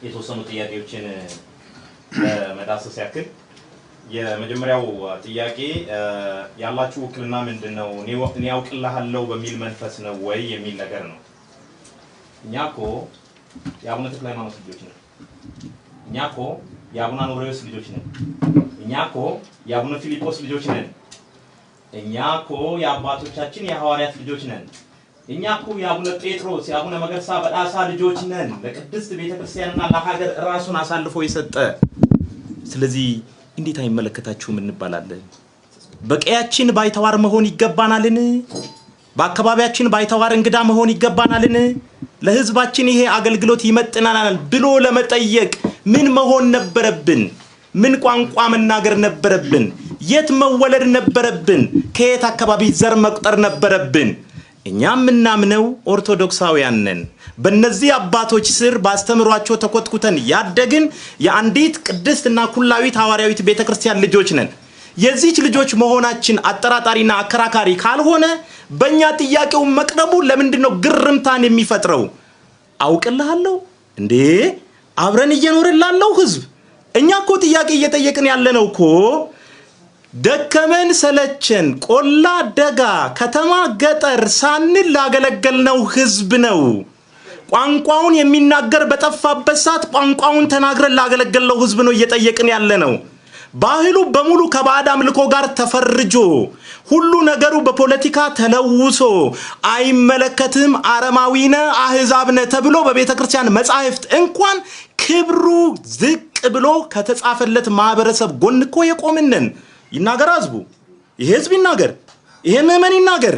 የተወሰኑ ጥያቄዎችን ለመዳሰስ ያክል የመጀመሪያው ጥያቄ ያላችሁ ውክልና ምንድነው እኔ ያውቅልሃለሁ በሚል መንፈስ ነው ወይ የሚል ነገር ነው። እኛኮ የአቡነ ተክለ ሃይማኖት ልጆች ነን። እኛኮ የአቡነ ኖሬዎስ ልጆች ነን። እኛኮ የአቡነ ፊሊጶስ ልጆች ነን። እኛኮ የአባቶቻችን የሐዋርያት ልጆች ነን። እኛኮ የአቡነ ጴጥሮስ የአቡነ መገርሳ በዳሳ ልጆች ነን። ለቅድስት ቤተክርስቲያንና ለሀገር ራሱን አሳልፎ የሰጠ ስለዚህ እንዴት አይመለከታችሁም እንባላለን? በቀያችን ባይተዋር መሆን ይገባናልን? በአካባቢያችን ባይተዋር እንግዳ መሆን ይገባናልን? ለህዝባችን ይሄ አገልግሎት ይመጥናናል ብሎ ለመጠየቅ ምን መሆን ነበረብን? ምን ቋንቋ መናገር ነበረብን? የት መወለድ ነበረብን? ከየት አካባቢ ዘር መቁጠር ነበረብን? እኛም እናምነው ኦርቶዶክሳውያን ነን። በእነዚህ አባቶች ስር ባስተምሯቸው ተኮትኩተን ያደግን የአንዲት ቅድስትና ኩላዊት ሐዋርያዊት ቤተክርስቲያን ልጆች ነን። የዚህች ልጆች መሆናችን አጠራጣሪና አከራካሪ ካልሆነ በእኛ ጥያቄው መቅረቡ ለምንድነው ግርምታን የሚፈጥረው? አውቅልሃለሁ እንዴ አብረን እየኖርላለው ህዝብ እኛኮ ጥያቄ እየጠየቅን ያለነው እኮ ደከመን ሰለቸን ቆላ ደጋ ከተማ ገጠር ሳንል ላገለገልነው ህዝብ ነው። ቋንቋውን የሚናገር በጠፋበት ሰዓት ቋንቋውን ተናግረን ላገለገልነው ህዝብ ነው እየጠየቅን ያለነው። ባህሉ በሙሉ ከባዕድ አምልኮ ጋር ተፈርጆ ሁሉ ነገሩ በፖለቲካ ተለውሶ አይመለከትም አረማዊነ አህዛብነ ተብሎ በቤተክርስቲያን መጻሕፍት እንኳን ክብሩ ዝቅ ብሎ ከተጻፈለት ማህበረሰብ ጎን እኮ የቆምነን። ይናገር ህዝቡ፣ ይሄ ህዝብ ይናገር፣ ይሄ ምዕመን ይናገር፣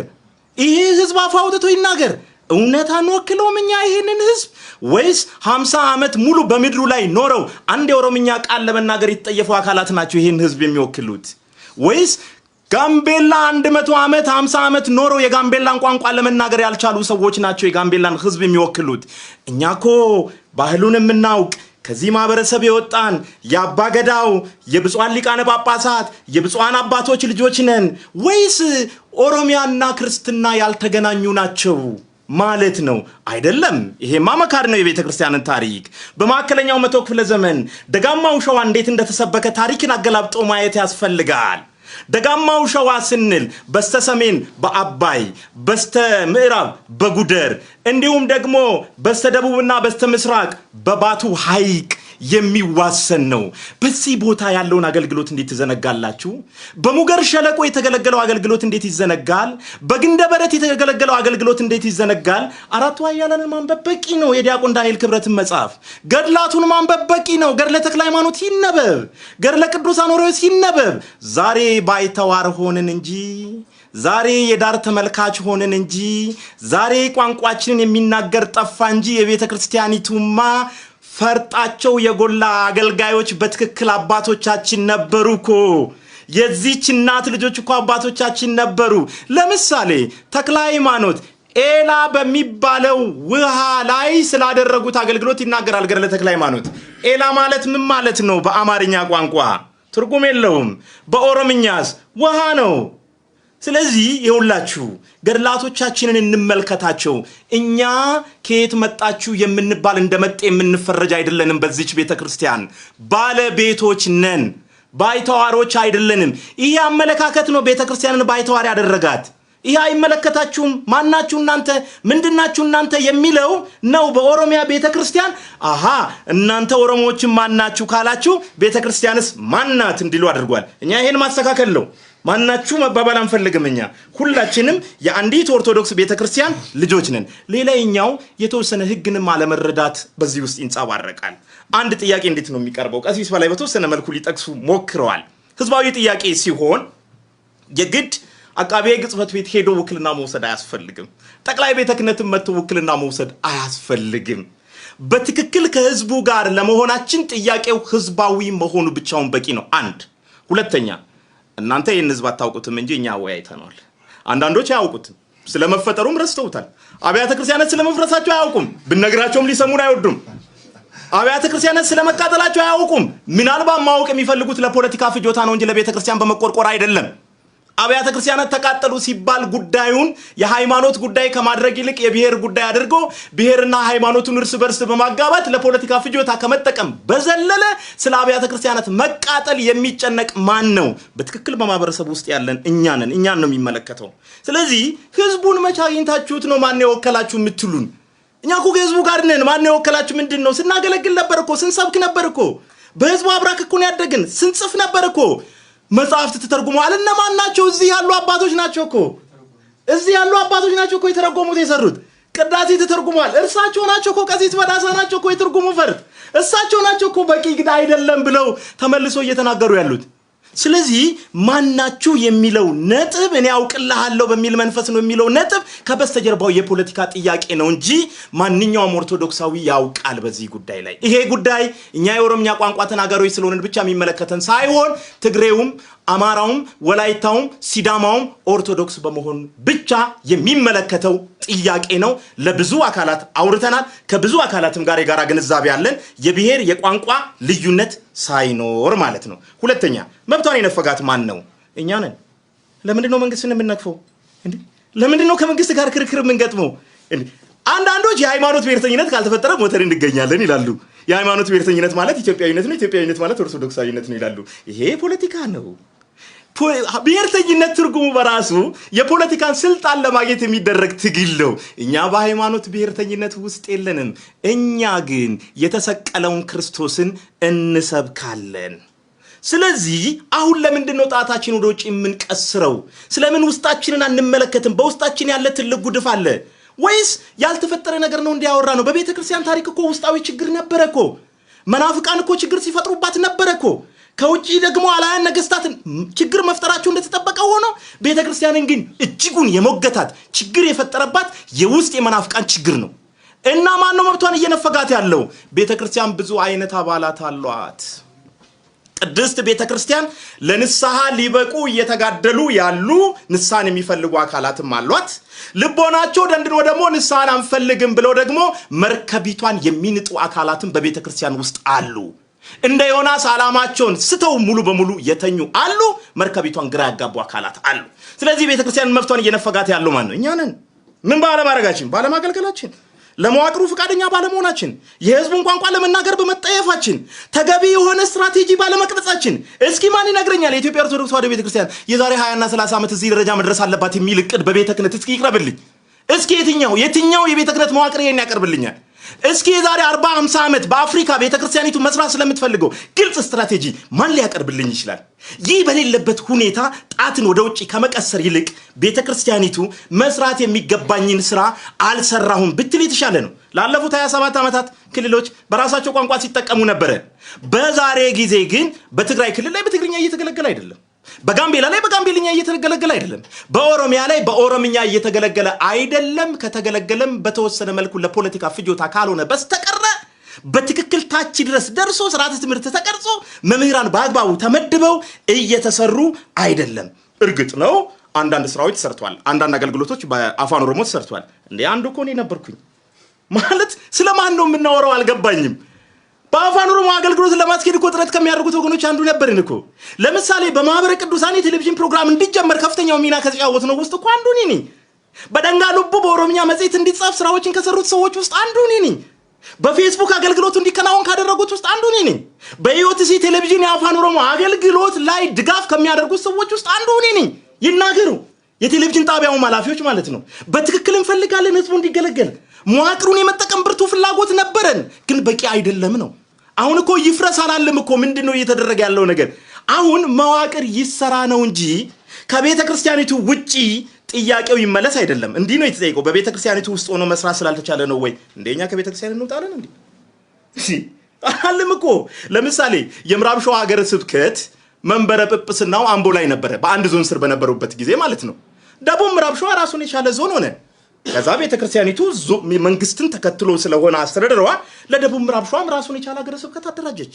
ይሄ ህዝብ አፋውጥቶ ይናገር። እውነታን ወክለውም እኛ ይሄንን ህዝብ ወይስ 50 ዓመት ሙሉ በምድሩ ላይ ኖረው አንድ የኦሮምኛ ቃል ለመናገር የተጠየፉ አካላት ናቸው ይሄን ህዝብ የሚወክሉት? ወይስ ጋምቤላ 100 ዓመት 50 ዓመት ኖረው የጋምቤላን ቋንቋ ለመናገር ያልቻሉ ሰዎች ናቸው የጋምቤላን ህዝብ የሚወክሉት? እኛኮ ባህሉን የምናውቅ ከዚህ ማህበረሰብ የወጣን ያባገዳው የብፁዓን ሊቃነ ጳጳሳት የብፁዓን አባቶች ልጆች ነን ወይስ ኦሮሚያና ክርስትና ያልተገናኙ ናቸው ማለት ነው? አይደለም። ይሄማ መካድ ነው የቤተክርስቲያንን ታሪክ። በማከለኛው መቶ ክፍለ ዘመን ደጋማው ሸዋ እንዴት እንደተሰበከ ታሪክን አገላብጦ ማየት ያስፈልጋል። ደጋማው ሸዋ ስንል በስተሰሜን በአባይ በስተምዕራብ በጉደር እንዲሁም ደግሞ በስተደቡብና በስተምስራቅ በባቱ ሐይቅ የሚዋሰን ነው። በዚህ ቦታ ያለውን አገልግሎት እንዴት ተዘነጋላችሁ? በሙገር ሸለቆ የተገለገለው አገልግሎት እንዴት ይዘነጋል? በግንደ በረት የተገለገለው አገልግሎት እንዴት ይዘነጋል? አራቱ ኃያላንን ማንበብ በቂ ነው። የዲያቆን ዳንኤል ክብረትን መጽሐፍ ገድላቱን ማንበብ በቂ ነው። ገድለ ተክለ ሃይማኖት ይነበብ፣ ገድለ ቅዱስ ኖሬዎስ ይነበብ። ዛሬ ባይተዋር ሆንን እንጂ ዛሬ የዳር ተመልካች ሆንን እንጂ ዛሬ ቋንቋችንን የሚናገር ጠፋ እንጂ የቤተክርስቲያኒቱማ ፈርጣቸው የጎላ አገልጋዮች በትክክል አባቶቻችን ነበሩኮ። የዚህች እናት ልጆች እኮ አባቶቻችን ነበሩ። ለምሳሌ ተክለ ሃይማኖት ኤላ በሚባለው ውሃ ላይ ስላደረጉት አገልግሎት ይናገራል ገድለ ተክለ ሃይማኖት። ኤላ ማለት ምን ማለት ነው? በአማርኛ ቋንቋ ትርጉም የለውም። በኦሮምኛስ ውሃ ነው። ስለዚህ ይኸውላችሁ ገድላቶቻችንን እንመልከታቸው። እኛ ከየት መጣችሁ የምንባል እንደመጣ የምንፈረጅ አይደለንም። በዚች ቤተክርስቲያን ባለቤቶች ነን፣ ባይተዋሮች አይደለንም። ይሄ አመለካከት ነው ቤተክርስቲያንን ባይተዋር ያደረጋት። ይሄ አይመለከታችሁም ማናችሁ እናንተ ምንድናችሁ እናንተ የሚለው ነው በኦሮሚያ ቤተክርስቲያን። አሃ እናንተ ኦሮሞዎችም ማናችሁ ካላችሁ ቤተክርስቲያንስ ማናት እንዲሉ አድርጓል። እኛ ይሄን ማስተካከል ነው። ማናችሁ መባባል አንፈልግም። እኛ ሁላችንም የአንዲት ኦርቶዶክስ ቤተክርስቲያን ልጆች ነን። ሌላኛው የተወሰነ ህግንም አለመረዳት በዚህ ውስጥ ይንጸባረቃል። አንድ ጥያቄ እንዴት ነው የሚቀርበው? ቀሲስ በላይ በተወሰነ መልኩ ሊጠቅሱ ሞክረዋል። ህዝባዊ ጥያቄ ሲሆን የግድ አቃቤ ህግ ጽሕፈት ቤት ሄዶ ውክልና መውሰድ አያስፈልግም። ጠቅላይ ቤተ ክህነትም መጥቶ ውክልና መውሰድ አያስፈልግም። በትክክል ከህዝቡ ጋር ለመሆናችን ጥያቄው ህዝባዊ መሆኑ ብቻውን በቂ ነው። አንድ ሁለተኛ እናንተ ይህን ህዝብ አታውቁትም እንጂ እኛ ወያይተናል። አንዳንዶች አያውቁትም፣ ስለመፈጠሩም ረስተውታል። አብያተ ክርስቲያናት ስለመፍረሳቸው አያውቁም፣ ብነግራቸውም ሊሰሙን አይወዱም። አብያተ ክርስቲያናት ስለመቃጠላቸው አያውቁም። ምናልባት ማወቅ የሚፈልጉት ለፖለቲካ ፍጆታ ነው እንጂ ለቤተ ክርስቲያን በመቆርቆር አይደለም። አብያተ ክርስቲያናት ተቃጠሉ ሲባል ጉዳዩን የሃይማኖት ጉዳይ ከማድረግ ይልቅ የብሔር ጉዳይ አድርጎ ብሔርና ሃይማኖቱን እርስ በርስ በማጋባት ለፖለቲካ ፍጆታ ከመጠቀም በዘለለ ስለ አብያተ ክርስቲያናት መቃጠል የሚጨነቅ ማን ነው? በትክክል በማህበረሰብ ውስጥ ያለን እኛን ነው የሚመለከተው። ስለዚህ ህዝቡን መቻግኝታችሁት ነው ማን የወከላችሁ የምትሉን? እኛ እኮ ከህዝቡ ጋር ነን። ማን የወከላችሁ ምንድነው? ስናገለግል ነበርኮ፣ ስንሰብክ ነበርኮ፣ በህዝቡ አብራክ እኮ ነው ያደግን፣ ስንጽፍ ነበርኮ። መጽሐፍት ተተርጉመዋል። እነማን ናቸው? እዚህ ያሉ አባቶች ናቸው እኮ። እዚህ ያሉ አባቶች ናቸው እኮ የተረጎሙት የሰሩት። ቅዳሴ ተተርጉመዋል። እርሳቸው ናቸው እኮ። ቀሲስ በዳሳ ናቸው እኮ የተርጉሙ ፈርጥ። እሳቸው ናቸው እኮ በቂ ግዳ አይደለም ብለው ተመልሶ እየተናገሩ ያሉት። ስለዚህ ማናችሁ የሚለው ነጥብ እኔ አውቅልሃለሁ በሚል መንፈስ ነው የሚለው ነጥብ ከበስተጀርባው የፖለቲካ ጥያቄ ነው እንጂ ማንኛውም ኦርቶዶክሳዊ ያውቃል በዚህ ጉዳይ ላይ። ይሄ ጉዳይ እኛ የኦሮምኛ ቋንቋ ተናጋሪዎች ስለሆነን ብቻ የሚመለከተን ሳይሆን ትግሬውም፣ አማራውም፣ ወላይታውም፣ ሲዳማውም ኦርቶዶክስ በመሆን ብቻ የሚመለከተው ጥያቄ ነው። ለብዙ አካላት አውርተናል። ከብዙ አካላትም ጋር የጋራ ግንዛቤ ያለን የብሔር የቋንቋ ልዩነት ሳይኖር ማለት ነው። ሁለተኛ መብቷን የነፈጋት ማን ነው? እኛ ነን። ለምንድን ነው መንግስትን የምንነቅፈው? ለምንድን ነው ከመንግስት ጋር ክርክር የምንገጥመው? አንዳንዶች የሃይማኖት ብሔርተኝነት ካልተፈጠረ ሞተን እንገኛለን ይላሉ። የሃይማኖት ብሔርተኝነት ማለት ኢትዮጵያዊነት ነው፣ ኢትዮጵያዊነት ማለት ኦርቶዶክሳዊነት ነው ይላሉ። ይሄ ፖለቲካ ነው። ብሔርተኝነት ትርጉሙ በራሱ የፖለቲካን ስልጣን ለማግኘት የሚደረግ ትግል ነው። እኛ በሃይማኖት ብሔርተኝነት ውስጥ የለንም። እኛ ግን የተሰቀለውን ክርስቶስን እንሰብካለን። ስለዚህ አሁን ለምንድን ነው ጣታችን ወደ ውጭ የምንቀስረው? ስለምን ውስጣችንን አንመለከትም? በውስጣችን ያለ ትልቅ ጉድፍ አለ ወይስ ያልተፈጠረ ነገር ነው እንዲያወራ ነው? በቤተ ክርስቲያን ታሪክ እኮ ውስጣዊ ችግር ነበረ እኮ። መናፍቃን እኮ ችግር ሲፈጥሩባት ነበረ እኮ። ከውጪ ደግሞ አላያን ነገስታትን ችግር መፍጠራቸው እንደተጠበቀ ሆኖ ቤተክርስቲያንን ግን እጅጉን የሞገታት ችግር የፈጠረባት የውስጥ የመናፍቃን ችግር ነው። እና ማን ነው መብቷን እየነፈጋት ያለው? ቤተክርስቲያን ብዙ አይነት አባላት አሏት። ቅድስት ቤተክርስቲያን ለንስሐ ሊበቁ እየተጋደሉ ያሉ ንስሐን የሚፈልጉ አካላትም አሏት። ልቦናቸው ደንድኖ ደግሞ ንስሐን አንፈልግም ብለው ደግሞ መርከቢቷን የሚንጡ አካላትም በቤተክርስቲያን ውስጥ አሉ። እንደ ዮናስ ዓላማቸውን ስተው ሙሉ በሙሉ የተኙ አሉ። መርከቢቷን ግራ ያጋቡ አካላት አሉ። ስለዚህ ቤተክርስቲያን መብቷን እየነፈጋት ያለው ማን ነው? እኛ ነን። ምን ባለማድረጋችን? ባለማገልገላችን፣ ለመዋቅሩ ፍቃደኛ ባለመሆናችን፣ የህዝቡን ቋንቋ ለመናገር በመጠየፋችን፣ ተገቢ የሆነ ስትራቴጂ ባለመቅረጻችን። እስኪ ማን ይነግረኛል የኢትዮጵያ ኦርቶዶክስ ተዋሕዶ ቤተክርስቲያን የዛሬ 20 እና 30 ዓመት እዚህ ደረጃ መድረስ አለባት የሚል እቅድ በቤተ ክህነት እስኪ ይቅረብልኝ። እስኪ የትኛው የቤተ ክህነት መዋቅር ይሄን ያቀርብልኛል? እስኪ የዛሬ 40 50 ዓመት በአፍሪካ ቤተክርስቲያኒቱ መስራት ስለምትፈልገው ግልጽ ስትራቴጂ ማን ሊያቀርብልኝ ይችላል? ይህ በሌለበት ሁኔታ ጣትን ወደ ውጪ ከመቀሰር ይልቅ ቤተክርስቲያኒቱ መስራት የሚገባኝን ስራ አልሰራሁም ብትል የተሻለ ነው። ላለፉት 27 ዓመታት ክልሎች በራሳቸው ቋንቋ ሲጠቀሙ ነበር። በዛሬ ጊዜ ግን በትግራይ ክልል ላይ በትግርኛ እየተገለገለ አይደለም። በጋምቤላ ላይ በጋምቤልኛ እየተገለገለ አይደለም። በኦሮሚያ ላይ በኦሮምኛ እየተገለገለ አይደለም። ከተገለገለም በተወሰነ መልኩ ለፖለቲካ ፍጆታ ካልሆነ በስተቀር በትክክል ታች ድረስ ደርሶ ስርዓተ ትምህርት ተቀርጾ መምህራን በአግባቡ ተመድበው እየተሰሩ አይደለም። እርግጥ ነው አንዳንድ ስራዎች ተሰርቷል። አንዳንድ አገልግሎቶች በአፋን ኦሮሞ ተሰርቷል። እንዴ አንዱ እኮ እኔ ነበርኩኝ ማለት ስለማን ነው የምናወራው አልገባኝም። በአፋን ኦሮሞ አገልግሎት ለማስኬድ እኮ ጥረት ከሚያደርጉት ወገኖች አንዱ ነበርን እኮ። ለምሳሌ በማህበረ ቅዱሳን የቴሌቪዥን ፕሮግራም እንዲጀመር ከፍተኛው ሚና ከተጫወቱ ነው ውስጥ እኮ አንዱ እኔ ነኝ። በደንጋ ልቡ በኦሮምኛ መጽሔት እንዲጻፍ ስራዎችን ከሰሩት ሰዎች ውስጥ አንዱ እኔ ነኝ። በፌስቡክ አገልግሎት እንዲከናወን ካደረጉት ውስጥ አንዱ እኔ ነኝ። በኢኦቲሲ ቴሌቪዥን የአፋን ኦሮሞ አገልግሎት ላይ ድጋፍ ከሚያደርጉት ሰዎች ውስጥ አንዱ እኔ ነኝ። ይናገሩ የቴሌቪዥን ጣቢያው ኃላፊዎች ማለት ነው። በትክክል እንፈልጋለን ህዝቡ እንዲገለገል። መዋቅሩን የመጠቀም ብርቱ ፍላጎት ነበረን፣ ግን በቂ አይደለም ነው። አሁን እኮ ይፍረስ አላለም እኮ። ምንድነው እየተደረገ ያለው ነገር? አሁን መዋቅር ይሰራ ነው እንጂ ከቤተ ክርስቲያኒቱ ውጪ ጥያቄው ይመለስ አይደለም። እንዲህ ነው የተጠየቀው። በቤተ ክርስቲያኒቱ ውስጥ ሆኖ መስራት ስላልተቻለ ነው ወይ? እንደኛ ከቤተ ክርስቲያን እንውጣለን እንዴ? አላለም እኮ። ለምሳሌ የምዕራብ ሸዋ ሀገረ ስብከት መንበረ ጵጵስናው አምቦ ላይ ነበረ፣ በአንድ ዞን ስር በነበሩበት ጊዜ ማለት ነው። ደቡብ ምዕራብ ሸዋ ራሱን የቻለ ዞን ሆነ። ከዛ ቤተ ክርስቲያኒቱ መንግስትን ተከትሎ ስለሆነ አስተዳደሯ ለደቡብ ምዕራብ ሸዋም ራሱን የቻለ ሀገረ ስብከት አደራጀች።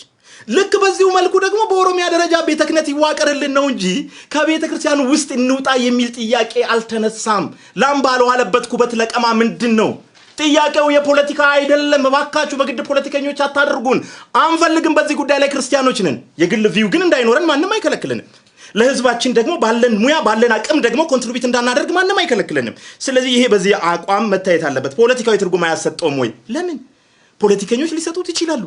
ልክ በዚሁ መልኩ ደግሞ በኦሮሚያ ደረጃ ቤተ ክህነት ይዋቀርልን ነው እንጂ ከቤተ ክርስቲያኑ ውስጥ እንውጣ የሚል ጥያቄ አልተነሳም። ላም ባልዋለበት ኩበት ለቀማ ምንድን ነው? ጥያቄው የፖለቲካ አይደለም። እባካችሁ በግድ ፖለቲከኞች አታድርጉን። አንፈልግም። በዚህ ጉዳይ ላይ ክርስቲያኖች ነን። የግል ቪው ግን እንዳይኖረን ማንም አይከለክልንም። ለህዝባችን ደግሞ ባለን ሙያ ባለን አቅም ደግሞ ኮንትሪቢዩት እንዳናደርግ ማንንም አይከለክለንም ስለዚህ ይሄ በዚህ አቋም መታየት አለበት ፖለቲካዊ ትርጉም አያሰጠውም ወይ ለምን ፖለቲከኞች ሊሰጡት ይችላሉ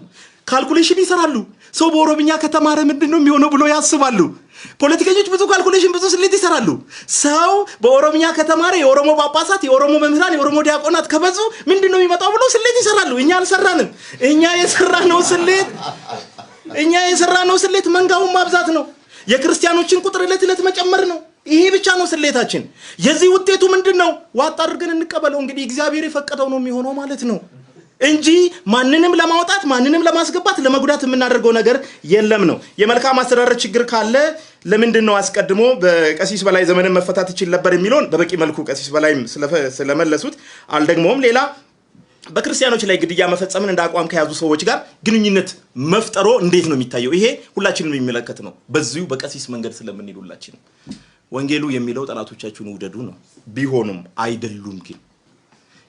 ካልኩሌሽን ይሰራሉ ሰው በኦሮምኛ ከተማረ ምንድነው የሚሆነው ብሎ ያስባሉ ፖለቲከኞች ብዙ ካልኩሌሽን ብዙ ስሌት ይሰራሉ ሰው በኦሮምኛ ከተማረ የኦሮሞ ጳጳሳት የኦሮሞ መምህራን የኦሮሞ ዲያቆናት ከበዙ ምንድነው የሚመጣው ብሎ ስሌት ይሰራሉ እኛ አልሰራንም እኛ የሰራነው ስሌት መንጋውን ማብዛት ነው የክርስቲያኖችን ቁጥር ለትለት መጨመር ነው ይሄ ብቻ ነው ስሌታችን የዚህ ውጤቱ ምንድነው ዋጣ አድርገን እንቀበለው እንግዲህ እግዚአብሔር የፈቀደው ነው የሚሆነው ማለት ነው እንጂ ማንንም ለማውጣት ማንንም ለማስገባት ለመጉዳት የምናደርገው ነገር የለም ነው የመልካም አስተዳደር ችግር ካለ ለምንድነው አስቀድሞ በቀሲስ በላይ ዘመንን መፈታት ይችላል ነበር የሚሉን በበቂ መልኩ ቀሲስ በላይም ስለመለሱት አልደግሞም ሌላ በክርስቲያኖች ላይ ግድያ መፈጸምን እንደ አቋም ከያዙ ሰዎች ጋር ግንኙነት መፍጠሮ እንዴት ነው የሚታየው ይሄ ሁላችንም የሚመለከት ነው በዚሁ በቀሲስ መንገድ ስለምንሄዱላችን ወንጌሉ የሚለው ጠላቶቻችሁን ውደዱ ነው ቢሆንም አይደሉም ግን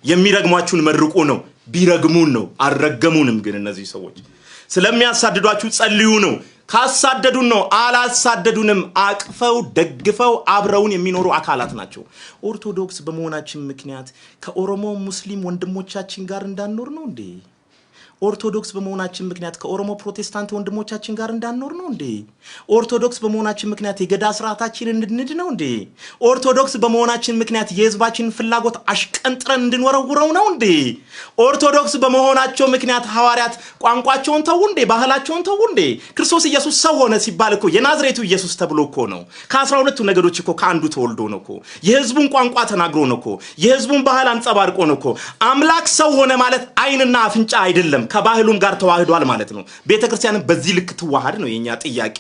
የሚረግሟችሁን መርቁ ነው ቢረግሙን ነው አልረገሙንም ግን እነዚህ ሰዎች ስለሚያሳድዷችሁ ጸልዩ ነው ካሳደዱን ነው አላሳደዱንም አቅፈው ደግፈው አብረውን የሚኖሩ አካላት ናቸው ኦርቶዶክስ በመሆናችን ምክንያት ከኦሮሞ ሙስሊም ወንድሞቻችን ጋር እንዳንኖር ነው እንዴ ኦርቶዶክስ በመሆናችን ምክንያት ከኦሮሞ ፕሮቴስታንት ወንድሞቻችን ጋር እንዳንኖር ነው እንዴ ኦርቶዶክስ በመሆናችን ምክንያት የገዳ ስርዓታችንን እንድንድ ነው እንዴ ኦርቶዶክስ በመሆናችን ምክንያት የህዝባችን ፍላጎት አሽቀንጥረን እንድንወረውረው ነው እንዴ ኦርቶዶክስ በመሆናቸው ምክንያት ሐዋርያት ቋንቋቸውን ተው እንዴ ባህላቸውን ተው እንዴ ክርስቶስ ኢየሱስ ሰው ሆነ ሲባል እኮ የናዝሬቱ ኢየሱስ ተብሎ እኮ ነው ከ12ቱ ነገዶች እኮ ከአንዱ ተወልዶ ነው እኮ የህዝቡን ቋንቋ ተናግሮ ነው እኮ የህዝቡን ባህል አንጸባርቆ ነው እኮ አምላክ ሰው ሆነ ማለት አይንና አፍንጫ አይደለም ከባህሉም ጋር ተዋህዷል ማለት ነው ቤተክርስቲያንን በዚህ ልክ ተዋሃድ ነው የኛ ጥያቄ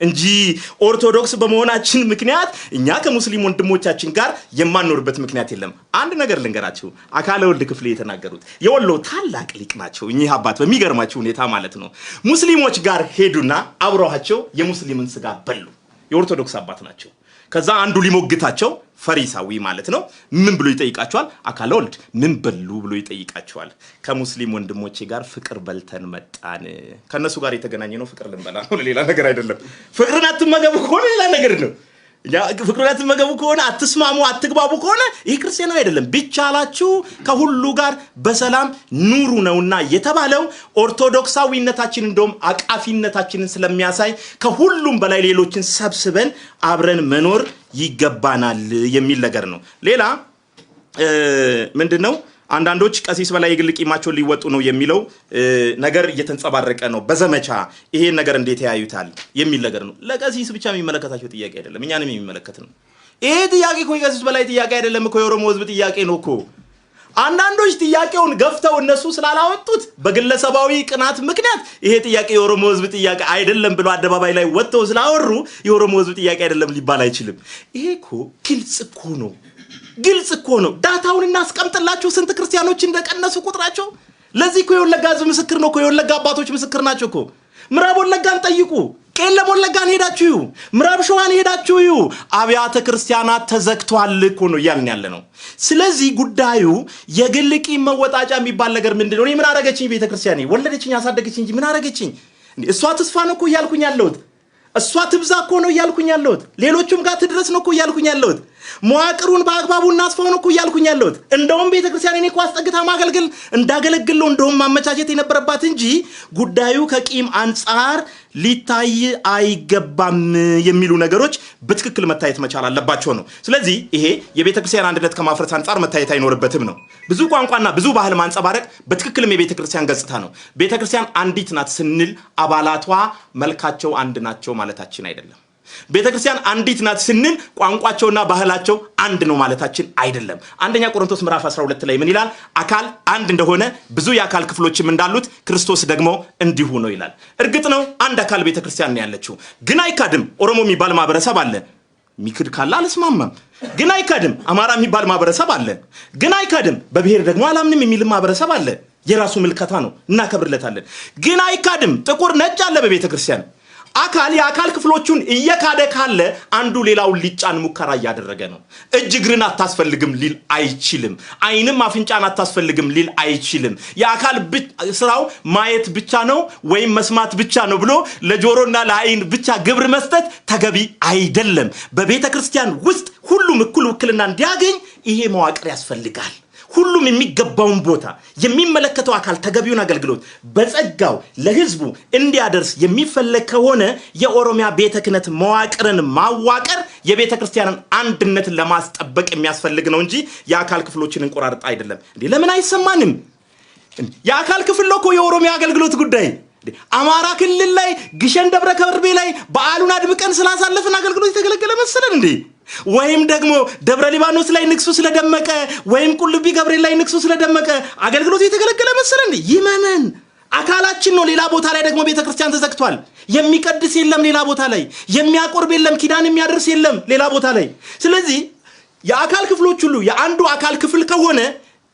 እንጂ ኦርቶዶክስ በመሆናችን ምክንያት እኛ ከሙስሊም ወንድሞቻችን ጋር የማንኖርበት ምክንያት የለም አንድ ነገር ልንገራችሁ አካለ ወልድ ክፍሌ የተናገሩት የወሎ ታላቅ ሊቅ ናቸው እኚህ አባት በሚገርማችሁ ሁኔታ ማለት ነው ሙስሊሞች ጋር ሄዱና አብረዋቸው የሙስሊምን ስጋ በሉ የኦርቶዶክስ አባት ናቸው ከዛ አንዱ ሊሞግታቸው ፈሪሳዊ ማለት ነው ምን ብሎ ይጠይቃቸዋል አካለ ወልድ ምን በሉ ብሎ ይጠይቃቸዋል ከሙስሊም ወንድሞቼ ጋር ፍቅር በልተን መጣን ከነሱ ጋር የተገናኘ ነው ፍቅር ልንበላ ነው ሌላ ነገር አይደለም ፍቅርን አትመገቡ ከሆነ ሌላ ነገር ነው ያ ፍቅርን አትመገቡ ከሆነ አትስማሙ አትግባቡ ከሆነ ይሄ ክርስቲያናዊ አይደለም ቢቻላችሁ ከሁሉ ጋር በሰላም ኑሩ ነውና የተባለው ኦርቶዶክሳዊነታችን እንደውም አቃፊነታችንን ስለሚያሳይ ከሁሉም በላይ ሌሎችን ሰብስበን አብረን መኖር ይገባናል የሚል ነገር ነው ሌላ ምንድነው አንዳንዶች ቀሲስ በላይ የግል ቂማቸውን ሊወጡ ነው የሚለው ነገር እየተንጸባረቀ ነው በዘመቻ ይሄን ነገር እንዴት ያዩታል የሚል ነገር ነው ለቀሲስ ብቻ የሚመለከታቸው ጥያቄ አይደለም እኛንም የሚመለከት ነው ይሄ ጥያቄ እኮ ቀሲስ በላይ ጥያቄ አይደለም እኮ የኦሮሞ ህዝብ ጥያቄ ነው እኮ አንዳንዶች ጥያቄውን ገፍተው እነሱ ስላላወጡት በግለሰባዊ ቅናት ምክንያት ይሄ ጥያቄ የኦሮሞ ህዝብ ጥያቄ አይደለም ብሎ አደባባይ ላይ ወጥተው ስላወሩ የኦሮሞ ህዝብ ጥያቄ አይደለም ሊባል አይችልም ይሄ እኮ ግልጽ እኮ ነው ዳታውን እናስቀምጥላችሁ ስንት ክርስቲያኖች እንደቀነሱ ቁጥራቸው ለዚህ እኮ የወለጋ ህዝብ ምስክር ነው እኮ የወለጋ አባቶች ምስክር ናቸው እኮ ምዕራብ ወለጋን ጠይቁ ቄለም ወለጋን ሄዳችሁ ምዕራብ ሸዋን ሄዳችሁ አብያተ ክርስቲያናት ተዘግቷል እኮ ነው ያልን ያለ ነው ስለዚህ ጉዳዩ የግል ቂም መወጣጫ የሚባል ነገር ምንድነው እኔ ምን አረጋችኝ ቤተክርስቲያኔ ወለደችኝ ያሳደገችኝ እንጂ ምን አረጋችኝ እሷ ተስፋ ነው እኮ ያልኩኝ ያለሁት እሷ ትብዛ እኮ ነው ያልኩኝ ያለሁት ሌሎችም ጋር ትድረስ ነው እኮ ያልኩኝ ያለሁት መዋቅሩን በአግባቡ እናስፋው ነው እኮ ያልኩኝ ያለሁት እንደውም ቤተክርስቲያን እኔ እኮ አስጠግታ ማገልገል እንዳገለግለው እንደውም ማመቻቸት የነበረባት እንጂ ጉዳዩ ከቂም አንፃር ሊታይ አይገባም የሚሉ ነገሮች በትክክል መታየት መቻል አለባቸው ነው ስለዚህ ይሄ የቤተክርስቲያን አንድነት ከማፍረስ አንፃር መታየት አይኖርበትም ነው ብዙ ቋንቋና ብዙ ባህል ማንጸባረቅ በትክክልም የቤተክርስቲያን ገጽታ ነው ቤተክርስቲያን አንዲት ናት ስንል አባላቷ መልካቸው አንድ ናቸው ማለታችን አይደለም ቤተክርስቲያን አንዲት ናት ስንል ቋንቋቸውና ባህላቸው አንድ ነው ማለታችን አይደለም አንደኛ ቆሮንቶስ ምዕራፍ 12 ላይ ምን ይላል አካል አንድ እንደሆነ ብዙ የአካል ክፍሎችም እንዳሉት ክርስቶስ ደግሞ እንዲሁ ነው ይላል እርግጥ ነው አንድ አካል ቤተክርስቲያን ነው ያለችው ግን አይካድም ኦሮሞ የሚባል ማህበረሰብ አለ ሚክድ ካለ አልስማማም ግን አይካድም አማራ የሚባል ማህበረሰብ አለ ግን አይካድም በብሔር ደግሞ አላምንም የሚል ማህበረሰብ አለ የራሱ ምልከታ ነው እናከብርለታለን ግን አይካድም ጥቁር ነጭ አለ በቤተክርስቲያን አካል የአካል ክፍሎቹን እየካደ ካለ አንዱ ሌላውን ሊጫን ሙከራ ያደረገ ነው እጅ እግርን አታስፈልግም ሊል አይችልም አይንም አፍንጫን አታስፈልግም ሊል አይችልም የአካል ስራው ማየት ብቻ ነው ወይም መስማት ብቻ ነው ብሎ ለጆሮና ለአይን ብቻ ግብር መስጠት ተገቢ አይደለም በቤተክርስቲያን ውስጥ ሁሉም እኩል ውክልና እንዲያገኝ ይሄ መዋቅር ያስፈልጋል ሁሉም የሚገባውን ቦታ የሚመለከተው አካል ተገቢውን አገልግሎት በጸጋው ለህዝቡ እንዲያደርስ የሚፈልግ ከሆነ የኦሮሚያ ቤተ ክህነት መዋቅርን ማዋቀር የቤተክርስቲያንን አንድነት ለማስጠበቅ የሚያስፈልግ ነው እንጂ የአካል ክፍሎችን እንቆራርጥ አይደለም እንዴ ለምን አይሰማንም የአካል ክፍል ነው የኦሮሚያ አገልግሎት ጉዳይ አማራ ክልል ላይ ግሸን ደብረ ከርቤ ላይ በዓሉን አድምቀን ስላሳለፈን አገልግሎት የተገለገለ መሰለን እንዴ ወይም ደግሞ ደብረ ሊባኖስ ላይ ንክሱ ስለደመቀ ወይም ቁልቢ ገብርኤል ላይ ንክሱ ስለደመቀ አገልግሎት የተገለገለ መሰለን እንዴ ይመነን አካላችን ነው ሌላ ቦታ ላይ ደግሞ ቤተክርስቲያን ተዘግቷል የሚቀድስ የለም ሌላ ቦታ ላይ የሚያቆርብ የለም ኪዳን የሚያደርስ የለም ሌላ ቦታ ላይ ስለዚህ የአካል ክፍሎች ሁሉ የአንዱ አካል ክፍል ከሆነ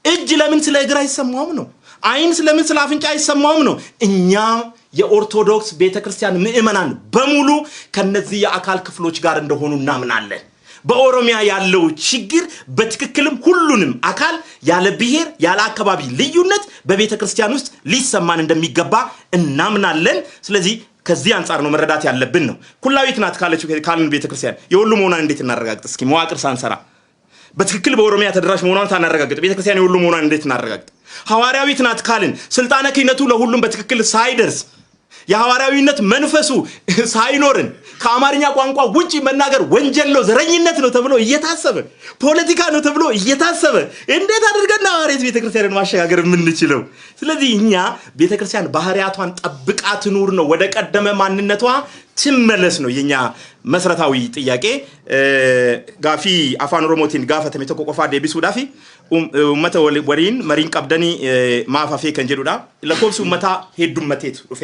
እጅ ለምን ስለ እግር አይሰማውም ነው አይን ስለምን ስለ አፍንጫ አይሰማውም ነው እኛ የኦርቶዶክስ ቤተክርስቲያን ምእመናን በሙሉ ከነዚህ የአካል ክፍሎች ጋር እንደሆኑ እናምናለን በኦሮሚያ ያለው ችግር በትክክልም ሁሉንም አካል ያለ ብሔር ያለ አካባቢ ልዩነት በቤተክርስቲያን ውስጥ ሊሰማን እንደሚገባ እናምናለን ስለዚህ ከዚህ አንፃር ነው መረዳት ያለብን ነው ኩላዊት ናት ካልን ቤተክርስቲያን የሁሉ መሆኗን እንዴት እናረጋግጥ እስኪ መዋቅር ሳንሰራ በትክክል በኦሮሚያ ተደራሽ መሆኗን ታናረጋግጥ ቤተክርስቲያን የሁሉ መሆኗን እንዴት እናረጋግጥ ሐዋርያዊት ናት ካልን ስልጣነ ክህነቱ ለሁሉም በትክክል ሳይደርስ የሐዋርያዊነት መንፈሱ ሳይኖርን ከአማርኛ ቋንቋ ውጪ መናገር ወንጀል ነው ዘረኝነት ነው ተብሎ እየታሰበ ፖለቲካ ነው ተብሎ እየታሰበ እንዴት አድርገን ሐዋርያት ቤተክርስቲያንን ማሸጋገር የምንችለው ስለዚህ እኛ ቤተክርስቲያን ባህሪያቷን ጠብቃ ትኑር ነው ወደ ቀደመ ማንነቷ ትመለስ ነው የኛ መስራታዊ ጥያቄ ጋፊ አፋን ኦሮሞቲን ጋፈተ መተቆቆፋ ዴቢሱ ዳፊ ኡመተ ወሪን መሪን ቀብደኒ ማፋፌ ከንጀዱዳ ለኮብሱ ኡመታ ሄዱመቴት ዱፌ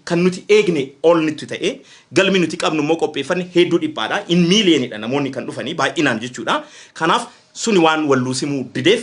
ከኑቲ ኤግኔ ኦልኒቱ ተኤ ገልሚ ኑቲ ቀብኑ ሞቆጴፈን ሄዱ ዲባዳ ኢን ሚሊየን ናሞኒ ከን ዱፈኒ ባኢናን ጀቹዳ ከናፍ ሱኒ ዋን ወሉ ሲሙ ድዴፍ